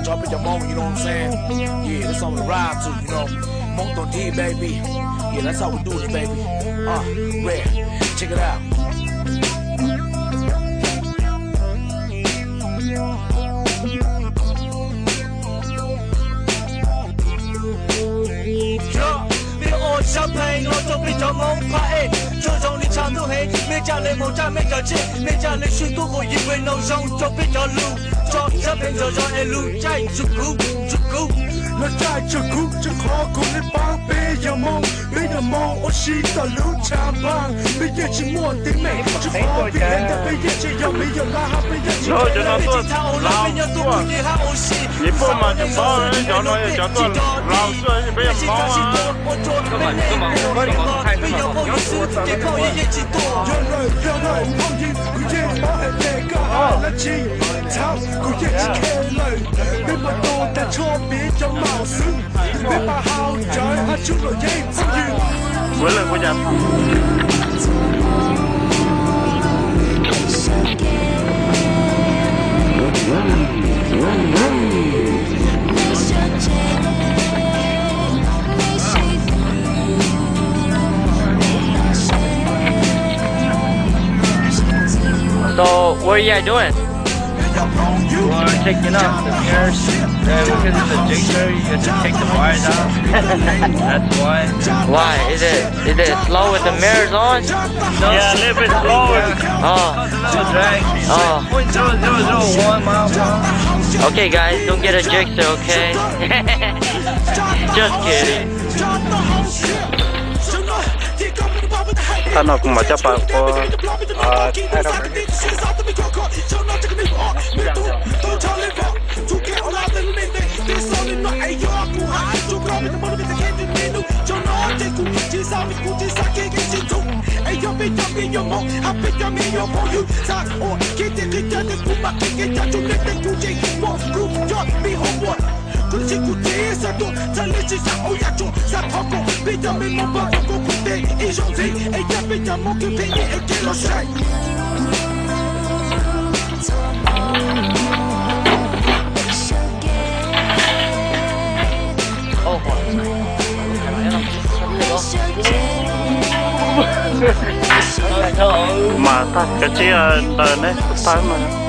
drop it your Hmong, you know what I'm saying? Yeah, that's on the ride too, you know. Hmong don't D, baby. Yeah, that's how we do it, baby. Red, check it out. Hãy subscribe cho kênh Ghiền Mì Gõ để không bỏ lỡ nó trai cho cú cho khó cùng lên băng bê giờ mong bây giờ mong ô xí tao lũ cha băng bây giờ chỉ muốn tiếng mẹ cho khó bị hẹn đã bây giờ chỉ yêu bây giờ là hát bây giờ chỉ cho nó tôi lao tua nhịp bộ mà chụp bao đấy cho nó cho tôi lao tua bây giờ mong cơ mà thay cơ mà nhớ tua tao rồi không gì cứ chơi bỏ hết để có là chi thao cứ chơi chỉ kêu lời bên mặt đồ ta cho biết cho màu xương bên bà hao trời hát chút rồi dây không gì với lần của nhầm So, what are you guys doing? We're taking off the mirrors. Because it's a jigsaw, you have to take the wires out. That's why. Why? Is it slow with the mirrors on? No. Yeah, a little bit slower. Oh. It's a little drag. Oh. 0.0001 mile per hour. Okay, guys, don't get a jigsaw, okay? Just kidding. Anh học mà chấp bạn có hai đồng cứ chỉ cụ thể sa tu ta lấy chỉ sa ôi ya chu sa thọ cô bây giờ mình mong bao cô cụ thể ý giống gì ấy ya bây giờ mong cái gì ấy cái lo sai mà ta cái chiếc tờ đấy tờ mà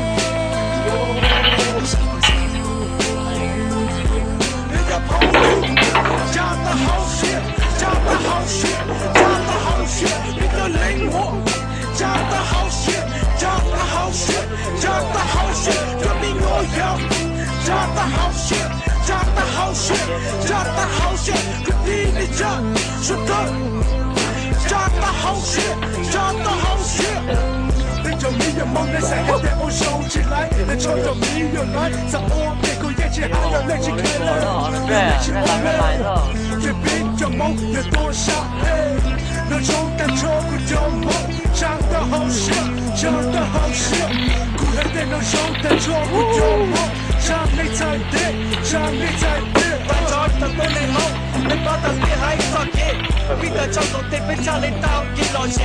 mong để sẽ hết để ô sâu chỉ lại để cho dòng đi nhiều nói rằng ô để cô dễ chỉ hát là lên chỉ kêu lên chỉ ôm lên để biết cho mong để tôi sao nó trông ta cho cô cho mong chẳng ta hậu shit cô hết để nó trông ta cho cô cho mong chẳng lấy thay thế ta cho ta tôi lên hậu nên bao ta biết hay sao kia bây giờ trong tổ tiên bên cha lên tao kia lo gì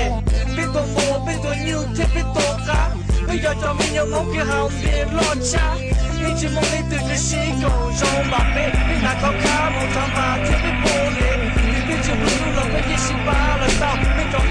biết tôi mồ biết tôi nhiều thế biết tôi cá bây giờ cho mình nhiều ngóng kia hào tiền lo cha mình chỉ mong lấy từ cái xí cầu rong bạc bê mình là có cá một trăm ba thế biết bồ lệ mình biết chỉ muốn là cái gì xí ba là sao mình trong